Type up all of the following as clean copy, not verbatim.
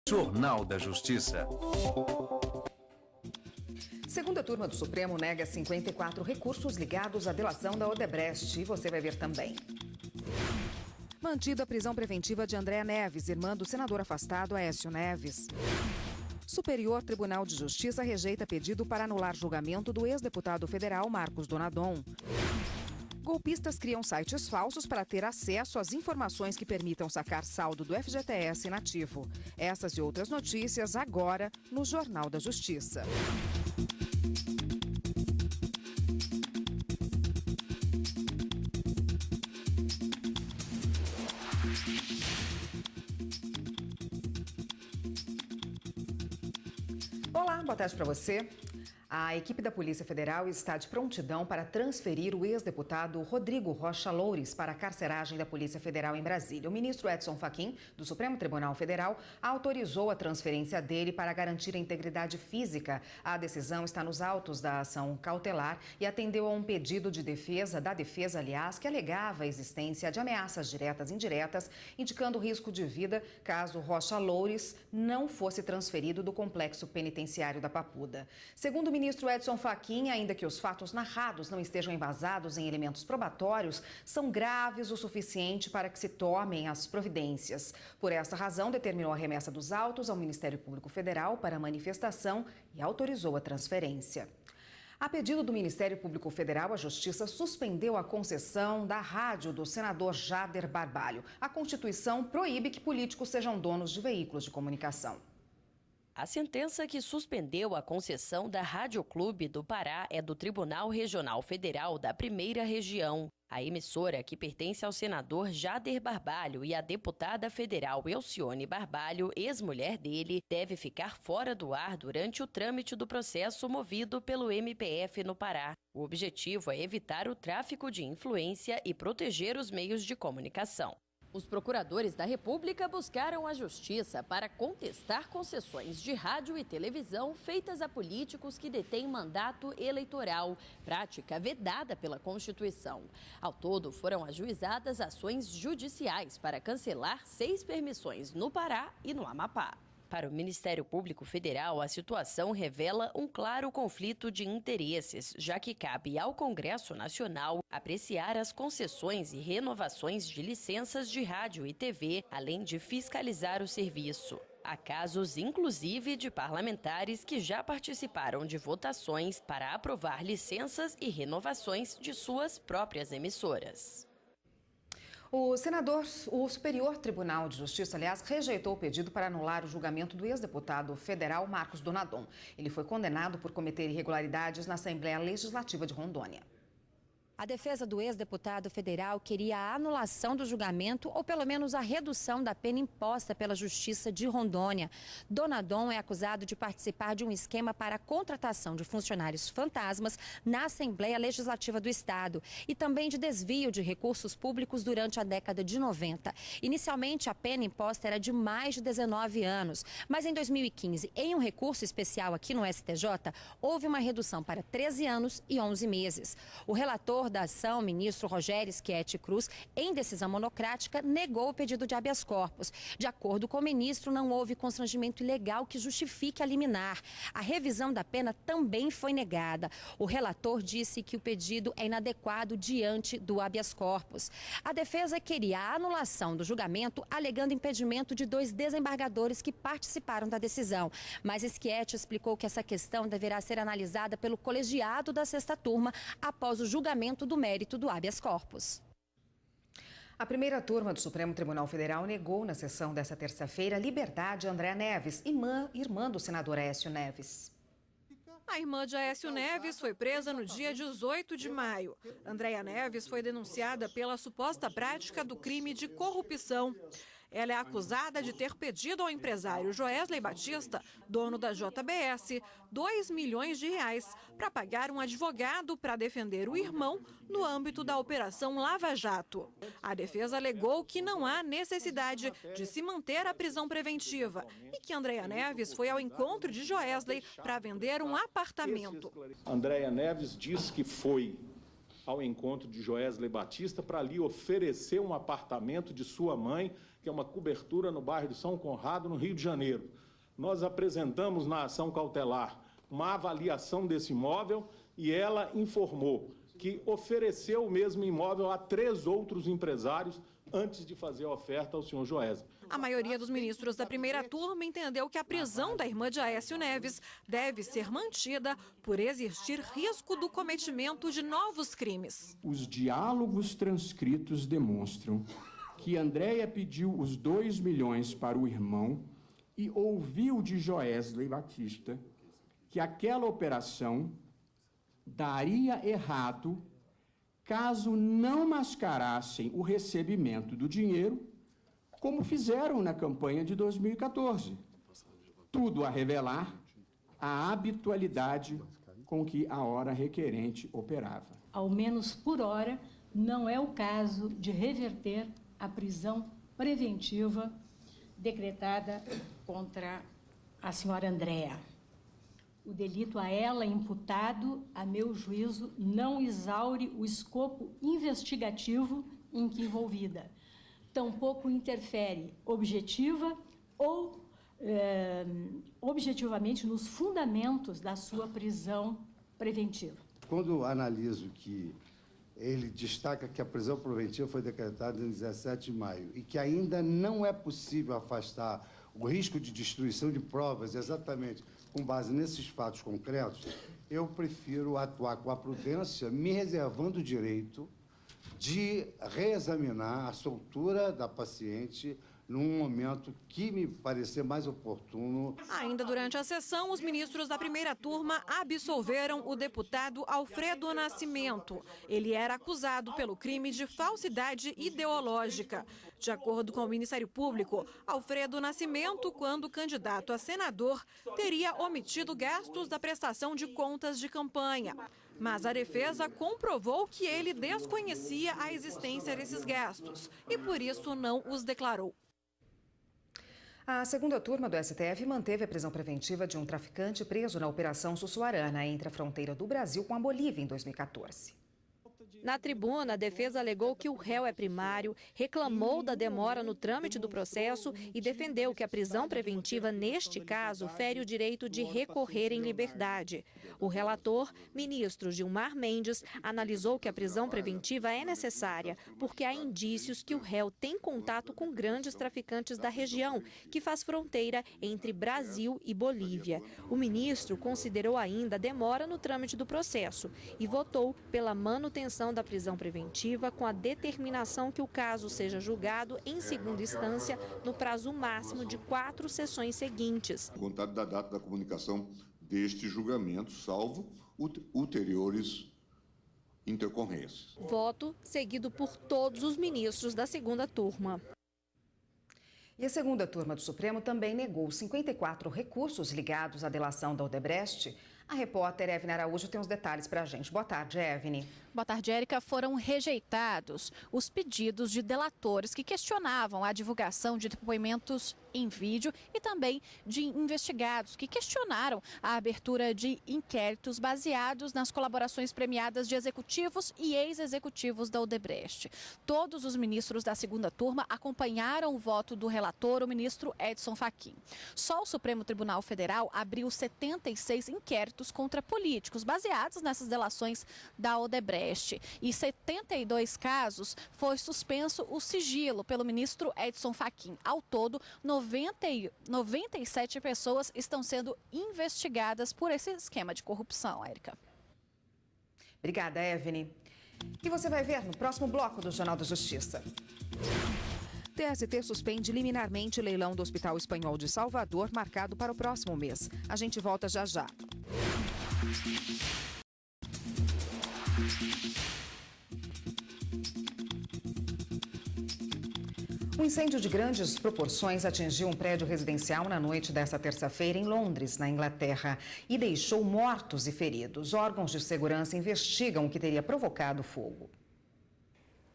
Jornal da Justiça. Segunda turma do Supremo nega 54 recursos ligados à delação da Odebrecht. E você vai ver também. Mantida a prisão preventiva de Andréa Neves, irmã do senador afastado Aécio Neves. Superior Tribunal de Justiça rejeita pedido para anular julgamento do ex-deputado federal Marcos Donadon. Golpistas criam sites falsos para ter acesso às informações que permitam sacar saldo do FGTS inativo. Essas e outras notícias agora no Jornal da Justiça. Olá, boa tarde para você. A equipe da Polícia Federal está de prontidão para transferir o ex-deputado Rodrigo Rocha Loures para a carceragem da Polícia Federal em Brasília. O ministro Edson Fachin, do Supremo Tribunal Federal, autorizou a transferência dele para garantir a integridade física. A decisão está nos autos da ação cautelar e atendeu a um pedido de defesa, que alegava a existência de ameaças diretas e indiretas, indicando risco de vida caso Rocha Loures não fosse transferido do complexo penitenciário da Papuda. Segundo o ministro Edson Fachin, ainda que os fatos narrados não estejam embasados em elementos probatórios, são graves o suficiente para que se tomem as providências. Por essa razão, determinou a remessa dos autos ao Ministério Público Federal para a manifestação e autorizou a transferência. A pedido do Ministério Público Federal, a Justiça suspendeu a concessão da rádio do senador Jader Barbalho. A Constituição proíbe que políticos sejam donos de veículos de comunicação. A sentença que suspendeu a concessão da Rádio Clube do Pará é do Tribunal Regional Federal da Primeira Região. A emissora, que pertence ao senador Jader Barbalho e à deputada federal Elcione Barbalho, ex-mulher dele, deve ficar fora do ar durante o trâmite do processo movido pelo MPF no Pará. O objetivo é evitar o tráfico de influência e proteger os meios de comunicação. Os procuradores da República buscaram a justiça para contestar concessões de rádio e televisão feitas a políticos que detêm mandato eleitoral, prática vedada pela Constituição. Ao todo, foram ajuizadas ações judiciais para cancelar 6 permissões no Pará e no Amapá. Para o Ministério Público Federal, a situação revela um claro conflito de interesses, já que cabe ao Congresso Nacional apreciar as concessões e renovações de licenças de rádio e TV, além de fiscalizar o serviço. Há casos, inclusive, de parlamentares que já participaram de votações para aprovar licenças e renovações de suas próprias emissoras. O Superior Tribunal de Justiça, rejeitou o pedido para anular o julgamento do ex-deputado federal Marcos Donadon. Ele foi condenado por cometer irregularidades na Assembleia Legislativa de Rondônia. A defesa do ex-deputado federal queria a anulação do julgamento ou pelo menos a redução da pena imposta pela Justiça de Rondônia. Donadon é acusado de participar de um esquema para a contratação de funcionários fantasmas na Assembleia Legislativa do Estado e também de desvio de recursos públicos durante a década de 90. Inicialmente, a pena imposta era de mais de 19 anos, mas em 2015, em um recurso especial aqui no STJ, houve uma redução para 13 anos e 11 meses. O relator da ação, ministro Rogério Schietti Cruz, em decisão monocrática, negou o pedido de habeas corpus. De acordo com o ministro, não houve constrangimento ilegal que justifique a liminar. A revisão da pena também foi negada. O relator disse que o pedido é inadequado diante do habeas corpus. A defesa queria a anulação do julgamento, alegando impedimento de 2 desembargadores que participaram da decisão. Mas Schietti explicou que essa questão deverá ser analisada pelo colegiado da 6ª turma após o julgamento do mérito do habeas corpus. A primeira turma do Supremo Tribunal Federal negou na sessão desta terça-feira a liberdade de Andréa Neves, irmã do senador Aécio Neves. A irmã de Aécio Neves foi presa no dia 18 de maio. Andréa Neves foi denunciada pela suposta prática do crime de corrupção. Ela é acusada de ter pedido ao empresário Joesley Batista, dono da JBS, 2 milhões de reais para pagar um advogado para defender o irmão no âmbito da Operação Lava Jato. A defesa alegou que não há necessidade de se manter a prisão preventiva e que Andréa Neves foi ao encontro de Joesley para vender um apartamento. Andréa Neves diz que foi ao encontro de Joesley Batista para lhe oferecer um apartamento de sua mãe, que que é uma cobertura no bairro de São Conrado, no Rio de Janeiro. Nós apresentamos na ação cautelar uma avaliação desse imóvel e ela informou que ofereceu o mesmo imóvel a 3 outros empresários antes de fazer a oferta ao senhor Joesley. A maioria dos ministros da primeira turma entendeu que a prisão da irmã de Aécio Neves deve ser mantida por existir risco do cometimento de novos crimes. Os diálogos transcritos demonstram que Andréia pediu os 2 milhões para o irmão e ouviu de Joesley Batista que aquela operação daria errado caso não mascarassem o recebimento do dinheiro, como fizeram na campanha de 2014. Tudo a revelar a habitualidade com que a hora requerente operava. Ao menos por hora, não é o caso de reverter a prisão preventiva decretada contra a senhora Andréia. O delito a ela imputado, a meu juízo, não exaure o escopo investigativo em que envolvida. Tampouco interfere objetiva ou objetivamente nos fundamentos da sua prisão preventiva. Quando analiso que ele destaca que a prisão preventiva foi decretada em 17 de maio e que ainda não é possível afastar o risco de destruição de provas exatamente com base nesses fatos concretos, eu prefiro atuar com a prudência, me reservando o direito de reexaminar a soltura da paciente num momento que me parecer mais oportuno. Ainda durante a sessão, os ministros da primeira turma absolveram o deputado Alfredo Nascimento. Ele era acusado pelo crime de falsidade ideológica. De acordo com o Ministério Público, Alfredo Nascimento, quando candidato a senador, teria omitido gastos da prestação de contas de campanha. Mas a defesa comprovou que ele desconhecia a existência desses gastos e, por isso, não os declarou. A segunda turma do STF manteve a prisão preventiva de um traficante preso na Operação Sussuarana, entre a fronteira do Brasil com a Bolívia, em 2014. Na tribuna, a defesa alegou que o réu é primário, reclamou da demora no trâmite do processo e defendeu que a prisão preventiva, neste caso, fere o direito de recorrer em liberdade. O relator, ministro Gilmar Mendes, analisou que a prisão preventiva é necessária porque há indícios que o réu tem contato com grandes traficantes da região, que faz fronteira entre Brasil e Bolívia. O ministro considerou ainda a demora no trâmite do processo e votou pela manutenção da prisão preventiva com a determinação que o caso seja julgado em segunda instância no prazo máximo de 4 sessões seguintes. Contado da data da comunicação deste julgamento, salvo ulteriores intercorrências. Voto seguido por todos os ministros da segunda turma. E a segunda turma do Supremo também negou 54 recursos ligados à delação da Odebrecht. A repórter Evne Araújo tem os detalhes para a gente. Boa tarde, Evne. Boa tarde, Érica. Foram rejeitados os pedidos de delatores que questionavam a divulgação de depoimentos em vídeo e também de investigados que questionaram a abertura de inquéritos baseados nas colaborações premiadas de executivos e ex-executivos da Odebrecht. Todos os ministros da segunda turma acompanharam o voto do relator, o ministro Edson Fachin. Só o Supremo Tribunal Federal abriu 76 inquéritos contra políticos baseados nessas delações da Odebrecht. E 72 casos foi suspenso o sigilo pelo ministro Edson Fachin. Ao todo, 97 pessoas estão sendo investigadas por esse esquema de corrupção, Érica. Obrigada, Evne. E você vai ver no próximo bloco do Jornal da Justiça. TST suspende liminarmente o leilão do Hospital Espanhol de Salvador, marcado para o próximo mês. A gente volta já já. Um incêndio de grandes proporções atingiu um prédio residencial na noite desta terça-feira em Londres, na Inglaterra, e deixou mortos e feridos. Órgãos de segurança investigam o que teria provocado o fogo.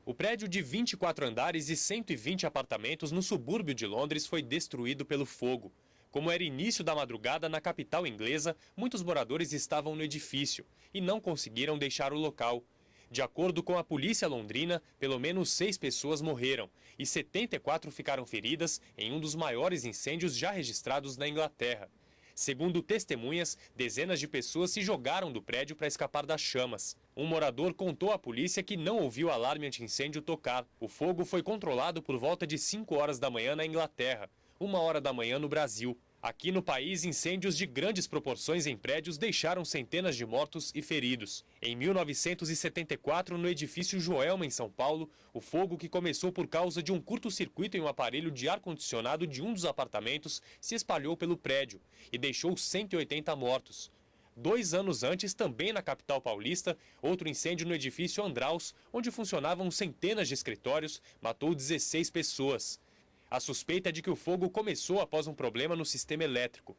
O prédio de 24 andares e 120 apartamentos no subúrbio de Londres foi destruído pelo fogo. Como era início da madrugada na capital inglesa, muitos moradores estavam no edifício e não conseguiram deixar o local. De acordo com a polícia londrina, pelo menos 6 pessoas morreram e 74 ficaram feridas em um dos maiores incêndios já registrados na Inglaterra. Segundo testemunhas, dezenas de pessoas se jogaram do prédio para escapar das chamas. Um morador contou à polícia que não ouviu o alarme anti-incêndio tocar. O fogo foi controlado por volta de 5 horas da manhã na Inglaterra, 1 hora da manhã no Brasil. Aqui no país, incêndios de grandes proporções em prédios deixaram centenas de mortos e feridos. Em 1974, no edifício Joelma, em São Paulo, o fogo, que começou por causa de um curto-circuito em um aparelho de ar-condicionado de um dos apartamentos, se espalhou pelo prédio e deixou 180 mortos. 2 anos antes, também na capital paulista, outro incêndio no edifício Andraus, onde funcionavam centenas de escritórios, matou 16 pessoas. A suspeita é de que o fogo começou após um problema no sistema elétrico.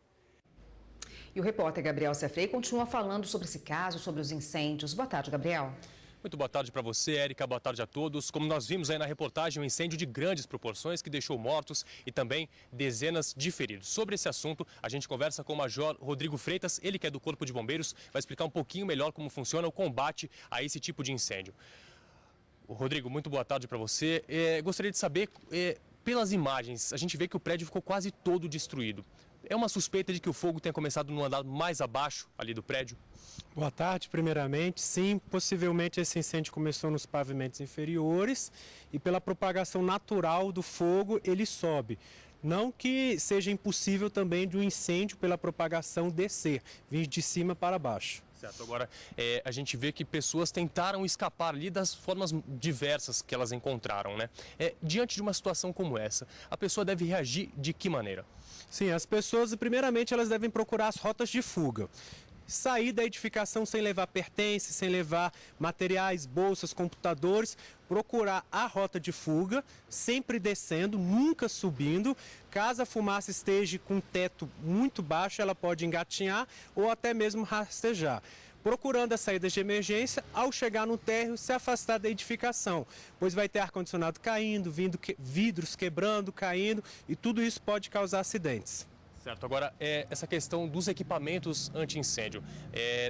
E o repórter Gabriel Sefrei continua falando sobre esse caso, sobre os incêndios. Boa tarde, Gabriel. Muito boa tarde para você, Érica. Boa tarde a todos. Como nós vimos aí na reportagem, um incêndio de grandes proporções que deixou mortos e também dezenas de feridos. Sobre esse assunto, a gente conversa com o Major Rodrigo Freitas, ele que é do Corpo de Bombeiros, vai explicar um pouquinho melhor como funciona o combate a esse tipo de incêndio. Rodrigo, muito boa tarde para você. Gostaria de saber... Pelas imagens, a gente vê que o prédio ficou quase todo destruído. É uma suspeita de que o fogo tenha começado no andar mais abaixo ali do prédio? Boa tarde, primeiramente. Sim, possivelmente esse incêndio começou nos pavimentos inferiores e pela propagação natural do fogo ele sobe. Não que seja impossível também de um incêndio pela propagação descer, vir de cima para baixo. Certo. Agora, a gente vê que pessoas tentaram escapar ali das formas diversas que elas encontraram, né? Diante de uma situação como essa, a pessoa deve reagir de que maneira? Sim, as pessoas, primeiramente, elas devem procurar as rotas de fuga. Sair da edificação sem levar pertences, sem levar materiais, bolsas, computadores, procurar a rota de fuga, sempre descendo, nunca subindo. Caso a fumaça esteja com teto muito baixo, ela pode engatinhar ou até mesmo rastejar. Procurando as saídas de emergência, ao chegar no térreo, se afastar da edificação, pois vai ter ar-condicionado caindo, vidros quebrando, caindo, e tudo isso pode causar acidentes. Certo. Agora, essa questão dos equipamentos anti-incêndio.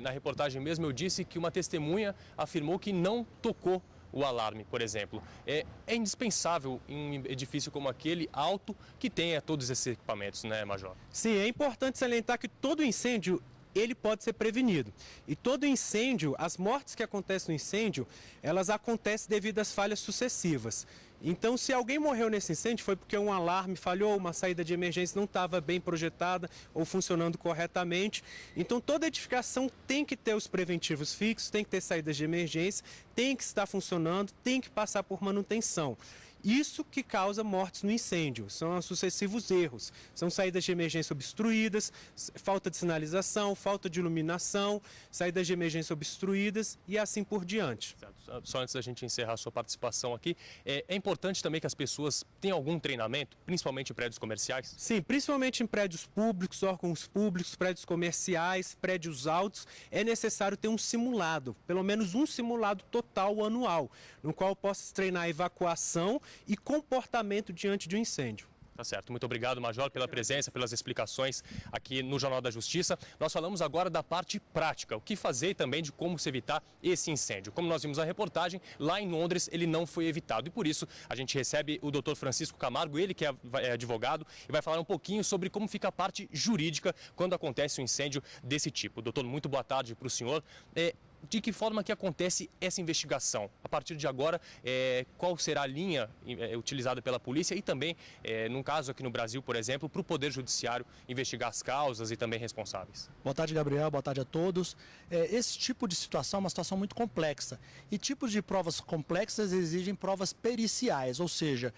Na reportagem mesmo eu disse que uma testemunha afirmou que não tocou o alarme, por exemplo. É indispensável em um edifício como aquele, alto, que tenha todos esses equipamentos, né, Major? Sim, é importante salientar que todo incêndio ele pode ser prevenido. E todo incêndio, as mortes que acontecem no incêndio, elas acontecem devido às falhas sucessivas. Então, se alguém morreu nesse incêndio, foi porque um alarme falhou, uma saída de emergência não estava bem projetada ou funcionando corretamente. Então, toda edificação tem que ter os preventivos fixos, tem que ter saídas de emergência, tem que estar funcionando, tem que passar por manutenção. Isso que causa mortes no incêndio, são os sucessivos erros. São saídas de emergência obstruídas, falta de sinalização, falta de iluminação, saídas de emergência obstruídas e assim por diante. Só antes da gente encerrar a sua participação aqui, é importante também que as pessoas tenham algum treinamento, principalmente em prédios comerciais? Sim, principalmente em prédios públicos, órgãos públicos, prédios comerciais, prédios altos, é necessário ter um simulado, pelo menos um simulado total anual, no qual possa treinar a evacuação e comportamento diante de um incêndio. Tá certo. Muito obrigado, Major, pela presença, pelas explicações aqui no Jornal da Justiça. Nós falamos agora da parte prática, o que fazer e também de como se evitar esse incêndio. Como nós vimos na reportagem, lá em Londres ele não foi evitado e por isso a gente recebe o Dr. Francisco Camargo, ele que é advogado e vai falar um pouquinho sobre como fica a parte jurídica quando acontece um incêndio desse tipo. Doutor, muito boa tarde para o senhor. De que forma que acontece essa investigação? A partir de agora, qual será a linha utilizada pela polícia e também, num caso aqui no Brasil, por exemplo, para o Poder Judiciário investigar as causas e também responsáveis? Boa tarde, Gabriel. Boa tarde a todos. Esse tipo de situação é uma situação muito complexa e tipos de provas complexas exigem provas periciais, ou seja,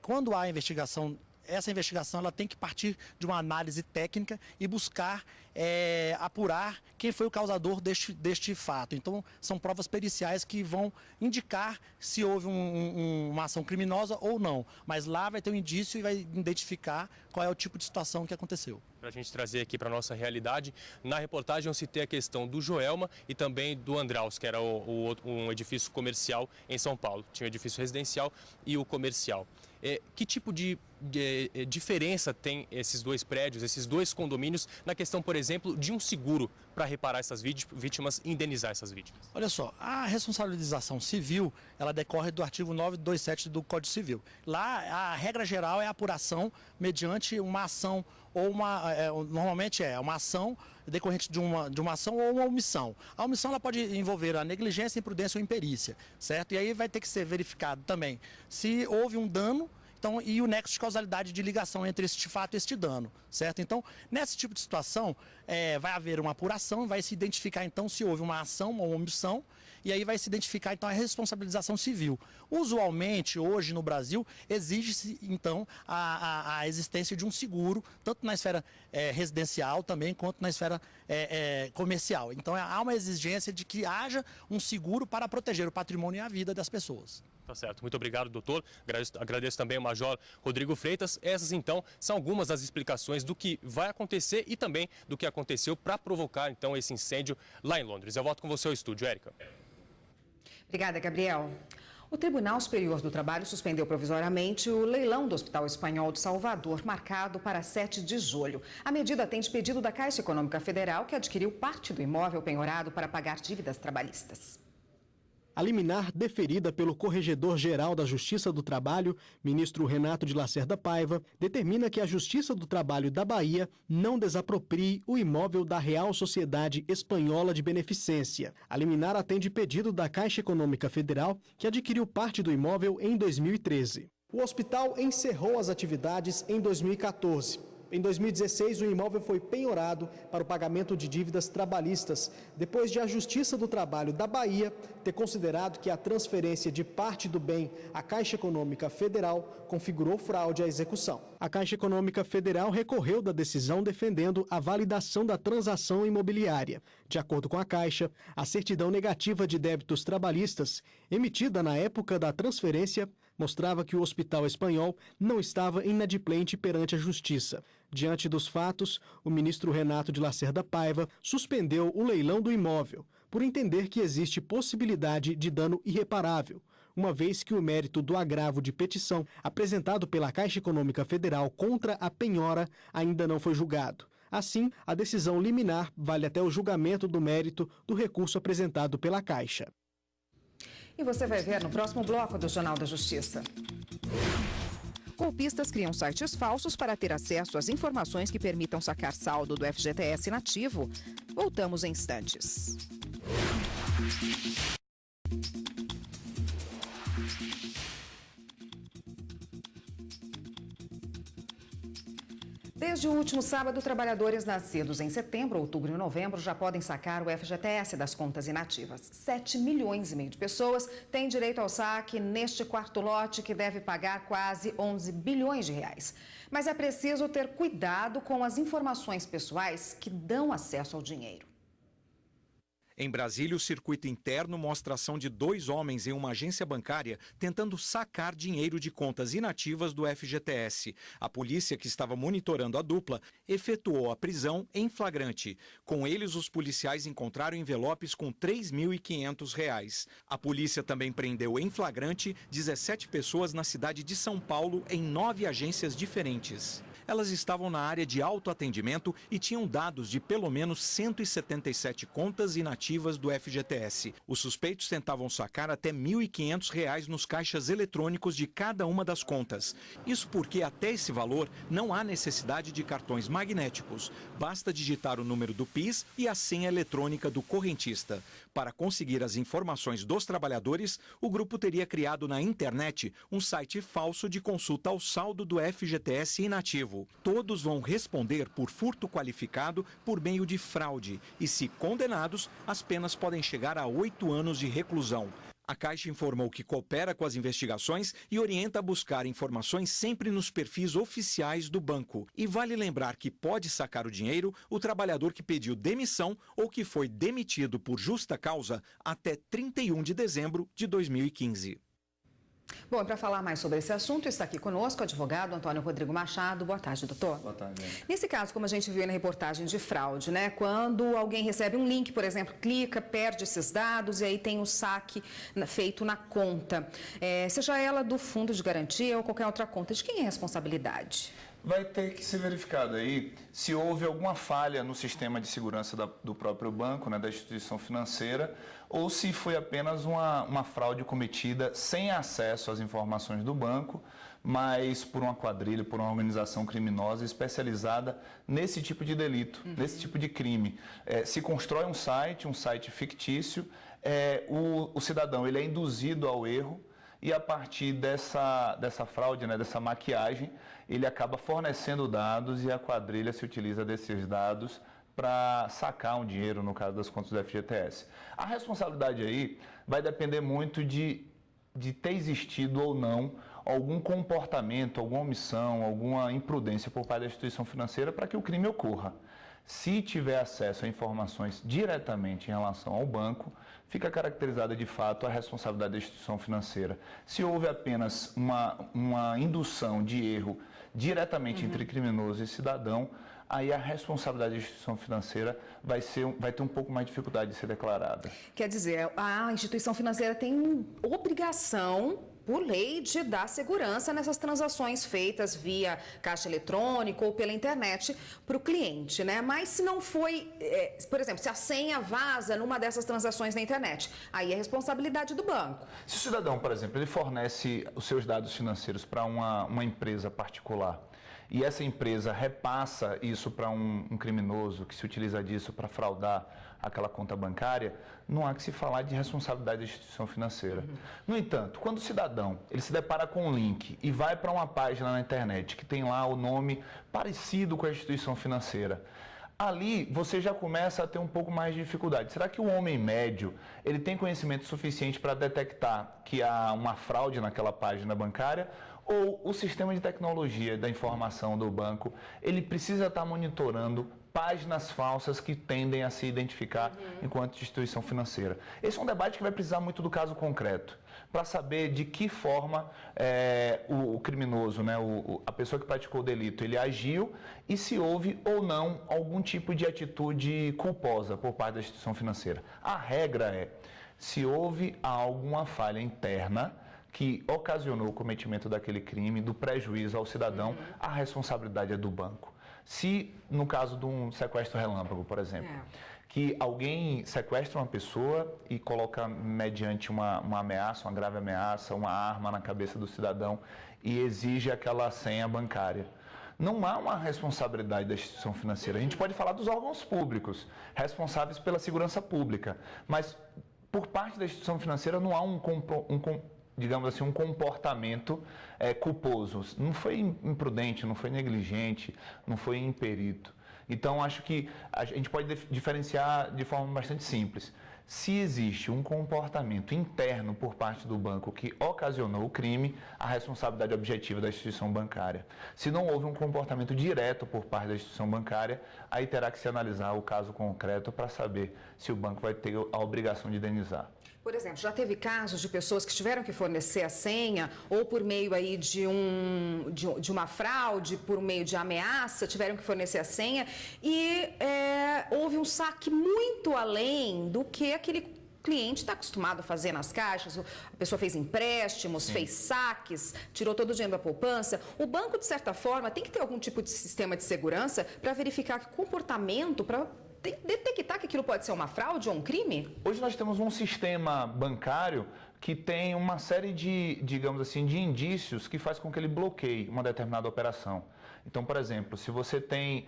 quando há investigação, essa investigação ela tem que partir de uma análise técnica e buscar apurar quem foi o causador deste fato. Então, são provas periciais que vão indicar se houve uma ação criminosa ou não. Mas lá vai ter um indício e vai identificar qual é o tipo de situação que aconteceu. Para a gente trazer aqui para a nossa realidade, na reportagem eu citei a questão do Joelma e também do Andraus, que era um edifício comercial em São Paulo. Tinha o edifício residencial e o comercial. Que tipo de diferença tem esses dois prédios, esses dois condomínios, na questão, por exemplo, de um seguro para reparar essas vítimas e indenizar essas vítimas? Olha só, a responsabilização civil, ela decorre do artigo 927 do Código Civil. Lá, a regra geral é a apuração mediante uma ação ou normalmente é uma ação decorrente de uma ação ou uma omissão. A omissão ela pode envolver a negligência, imprudência ou imperícia, certo? E aí vai ter que ser verificado também se houve um dano, então, e o nexo de causalidade de ligação entre este fato e este dano, certo? Então, nesse tipo de situação, vai haver uma apuração, vai se identificar então se houve uma ação ou uma omissão, e aí vai se identificar então a responsabilização civil. Usualmente, hoje no Brasil, exige-se então a existência de um seguro, tanto na esfera residencial também, quanto na esfera comercial. Então, há uma exigência de que haja um seguro para proteger o patrimônio e a vida das pessoas. Tá certo. Muito obrigado, doutor. Agradeço também ao Major Rodrigo Freitas. Essas, então, são algumas das explicações do que vai acontecer e também do que aconteceu para provocar, então, esse incêndio lá em Londres. Eu volto com você ao estúdio, Érica. Obrigada, Gabriel. O Tribunal Superior do Trabalho suspendeu provisoriamente o leilão do Hospital Espanhol de Salvador, marcado para 7 de julho. A medida atende pedido da Caixa Econômica Federal, que adquiriu parte do imóvel penhorado para pagar dívidas trabalhistas. A liminar deferida pelo Corregedor-Geral da Justiça do Trabalho, ministro Renato de Lacerda Paiva, determina que a Justiça do Trabalho da Bahia não desaproprie o imóvel da Real Sociedade Espanhola de Beneficência. A liminar atende pedido da Caixa Econômica Federal, que adquiriu parte do imóvel em 2013. O hospital encerrou as atividades em 2014. Em 2016, o imóvel foi penhorado para o pagamento de dívidas trabalhistas, depois de a Justiça do Trabalho da Bahia ter considerado que a transferência de parte do bem à Caixa Econômica Federal configurou fraude à execução. A Caixa Econômica Federal recorreu da decisão defendendo a validação da transação imobiliária. De acordo com a Caixa, a certidão negativa de débitos trabalhistas, emitida na época da transferência, mostrava que o Hospital Espanhol não estava inadimplente perante a Justiça. Diante dos fatos, o ministro Renato de Lacerda Paiva suspendeu o leilão do imóvel, por entender que existe possibilidade de dano irreparável, uma vez que o mérito do agravo de petição apresentado pela Caixa Econômica Federal contra a penhora ainda não foi julgado. Assim, a decisão liminar vale até o julgamento do mérito do recurso apresentado pela Caixa. E você vai ver no próximo bloco do Jornal da Justiça. Golpistas criam sites falsos para ter acesso às informações que permitam sacar saldo do FGTS inativo. Voltamos em instantes. Desde o último sábado, trabalhadores nascidos em setembro, outubro e novembro já podem sacar o FGTS das contas inativas. 7,5 milhões de pessoas têm direito ao saque neste quarto lote, que deve pagar quase 11 bilhões de reais. Mas é preciso ter cuidado com as informações pessoais que dão acesso ao dinheiro. Em Brasília, o circuito interno mostra a ação de 2 homens em uma agência bancária tentando sacar dinheiro de contas inativas do FGTS. A polícia, que estava monitorando a dupla, efetuou a prisão em flagrante. Com eles, os policiais encontraram envelopes com R$ 3.500. A polícia também prendeu em flagrante 17 pessoas na cidade de São Paulo, em 9 agências diferentes. Elas estavam na área de autoatendimento e tinham dados de pelo menos 177 contas inativas do FGTS. Os suspeitos tentavam sacar até R$ 1.500 nos caixas eletrônicos de cada uma das contas. Isso porque até esse valor não há necessidade de cartões magnéticos. Basta digitar o número do PIS e a senha eletrônica do correntista. Para conseguir as informações dos trabalhadores, o grupo teria criado na internet um site falso de consulta ao saldo do FGTS inativo. Todos vão responder por furto qualificado por meio de fraude e, se condenados, as penas podem chegar a 8 anos de reclusão. A Caixa informou que coopera com as investigações e orienta a buscar informações sempre nos perfis oficiais do banco. E vale lembrar que pode sacar o dinheiro o trabalhador que pediu demissão ou que foi demitido por justa causa até 31 de dezembro de 2015. Bom, para falar mais sobre esse assunto, está aqui conosco o advogado Antônio Rodrigo Machado. Boa tarde, doutor. Boa tarde. Nesse caso, como a gente viu na reportagem de fraude, né? Quando alguém recebe um link, por exemplo, clica, perde esses dados e aí tem o saque feito na conta. Seja ela do fundo de garantia ou qualquer outra conta, de quem é a responsabilidade? Vai ter que ser verificado aí se houve alguma falha no sistema de segurança do próprio banco, né, da instituição financeira, ou se foi apenas uma fraude cometida sem acesso às informações do banco, mas por uma quadrilha, por uma organização criminosa especializada nesse tipo de delito, nesse tipo de crime. Se constrói um site fictício, o cidadão ele é induzido ao erro, e a partir dessa fraude, né, dessa maquiagem, ele acaba fornecendo dados e a quadrilha se utiliza desses dados para sacar um dinheiro, no caso das contas do FGTS. A responsabilidade aí vai depender muito de ter existido ou não algum comportamento, alguma omissão, alguma imprudência por parte da instituição financeira para que o crime ocorra. Se tiver acesso a informações diretamente em relação ao banco, fica caracterizada de fato a responsabilidade da instituição financeira. Se houve apenas uma indução de erro diretamente entre criminoso e cidadão, aí a responsabilidade da instituição financeira vai ter um pouco mais de dificuldade de ser declarada. Quer dizer, a instituição financeira tem obrigação, por lei, de dar segurança nessas transações feitas via caixa eletrônico ou pela internet para o cliente, né? Mas se não foi, por exemplo, se a senha vaza numa dessas transações na internet, aí é responsabilidade do banco. Se o cidadão, por exemplo, ele fornece os seus dados financeiros para uma empresa particular e essa empresa repassa isso para um criminoso que se utiliza disso para fraudar aquela conta bancária, não há que se falar de responsabilidade da instituição financeira. No entanto, quando o cidadão ele se depara com um link e vai para uma página na internet que tem lá o nome parecido com a instituição financeira, ali você já começa a ter um pouco mais de dificuldade. Será que o homem médio ele tem conhecimento suficiente para detectar que há uma fraude naquela página bancária? Ou o sistema de tecnologia da informação do banco, ele precisa estar monitorando páginas falsas que tendem a se identificar enquanto instituição financeira. Esse é um debate que vai precisar muito do caso concreto, para saber de que forma o criminoso, né, a pessoa que praticou o delito, ele agiu e se houve ou não algum tipo de atitude culposa por parte da instituição financeira. A regra é, se houve alguma falha interna que ocasionou o cometimento daquele crime, do prejuízo ao cidadão, a responsabilidade é do banco. Se, no caso de um sequestro relâmpago, por exemplo, que alguém sequestra uma pessoa e coloca mediante uma ameaça, uma grave ameaça, uma arma na cabeça do cidadão e exige aquela senha bancária. Não há uma responsabilidade da instituição financeira. A gente pode falar dos órgãos públicos, responsáveis pela segurança pública, mas por parte da instituição financeira não há digamos assim, um comportamento culposo. Não foi imprudente, não foi negligente, não foi imperito. Então, acho que a gente pode diferenciar de forma bastante simples. Se existe um comportamento interno por parte do banco que ocasionou o crime, a responsabilidade objetiva da instituição bancária. Se não houve um comportamento direto por parte da instituição bancária, aí terá que se analisar o caso concreto para saber se o banco vai ter a obrigação de indenizar. Por exemplo, já teve casos de pessoas que tiveram que fornecer a senha ou por meio aí de uma fraude, por meio de ameaça, tiveram que fornecer a senha e houve um saque muito além do que aquele cliente está acostumado a fazer nas caixas. A pessoa fez empréstimos, fez saques, tirou todo o dinheiro da poupança. O banco, de certa forma, tem que ter algum tipo de sistema de segurança para verificar que comportamento, para detectar que aquilo pode ser uma fraude ou um crime? Hoje nós temos um sistema bancário que tem uma série de, digamos assim, de indícios que faz com que ele bloqueie uma determinada operação. Então, por exemplo, se você tem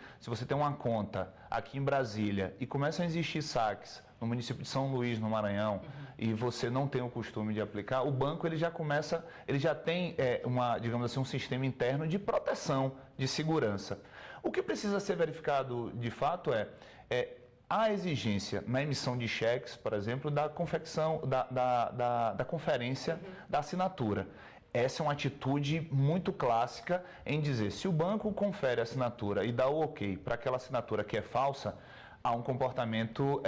uma conta aqui em Brasília e começam a existir saques no município de São Luís, no Maranhão, e você não tem o costume de aplicar, o banco ele já tem digamos assim, um sistema interno de proteção, de segurança. O que precisa ser verificado de fato a exigência na emissão de cheques, por exemplo, da confecção, da conferência da assinatura. Essa é uma atitude muito clássica em dizer, se o banco confere a assinatura e dá o ok para aquela assinatura que é falsa, há um comportamento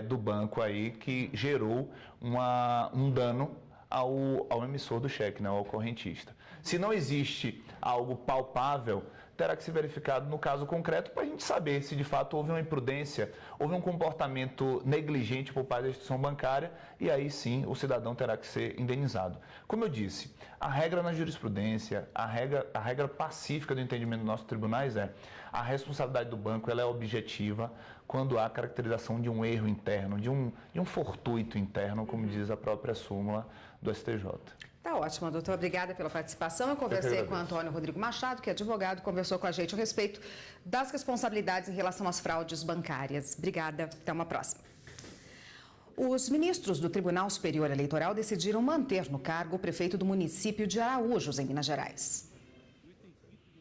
do banco aí que gerou um dano ao emissor do cheque, né, ao correntista. Se não existe algo palpável, terá que ser verificado no caso concreto para a gente saber se de fato houve uma imprudência, houve um comportamento negligente por parte da instituição bancária e aí sim o cidadão terá que ser indenizado. Como eu disse, a regra na jurisprudência, a regra pacífica do entendimento dos nossos tribunais é a responsabilidade do banco ela é objetiva quando há caracterização de um erro interno, de um fortuito interno, como diz a própria súmula do STJ. Tá ótimo, doutor. Obrigada pela participação. Eu conversei com o Antônio Rodrigo Machado, que é advogado, conversou com a gente a respeito das responsabilidades em relação às fraudes bancárias. Obrigada. Até uma próxima. Os ministros do Tribunal Superior Eleitoral decidiram manter no cargo o prefeito do município de Araújos, em Minas Gerais.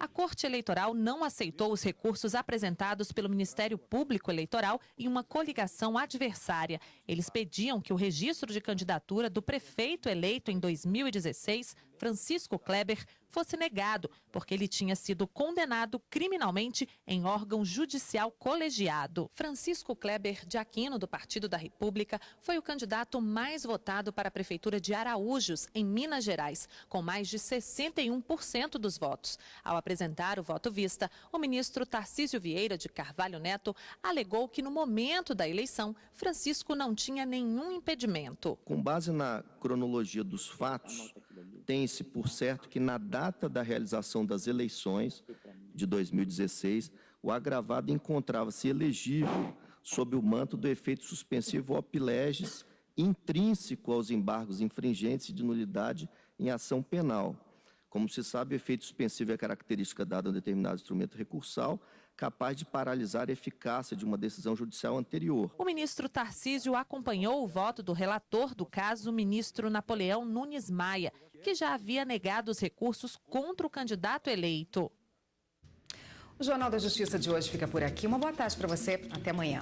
A Corte Eleitoral não aceitou os recursos apresentados pelo Ministério Público Eleitoral em uma coligação adversária. Eles pediam que o registro de candidatura do prefeito eleito em 2016, Francisco Kleber, fosse negado, porque ele tinha sido condenado criminalmente em órgão judicial colegiado. Francisco Kleber de Aquino, do Partido da República, foi o candidato mais votado para a Prefeitura de Araújos, em Minas Gerais, com mais de 61% dos votos. Ao apresentar o voto vista, o ministro Tarcísio Vieira de Carvalho Neto alegou que no momento da eleição, Francisco não tinha nenhum impedimento. Com base na cronologia dos fatos, tem-se por certo que na data da realização das eleições de 2016, o agravado encontrava-se elegível sob o manto do efeito suspensivo op legis intrínseco aos embargos infringentes de nulidade em ação penal. Como se sabe, o efeito suspensivo é característica dada a um determinado instrumento recursal, capaz de paralisar a eficácia de uma decisão judicial anterior. O ministro Tarcísio acompanhou o voto do relator do caso, o ministro Napoleão Nunes Maia, que já havia negado os recursos contra o candidato eleito. O Jornal da Justiça de hoje fica por aqui. Uma boa tarde para você. Até amanhã.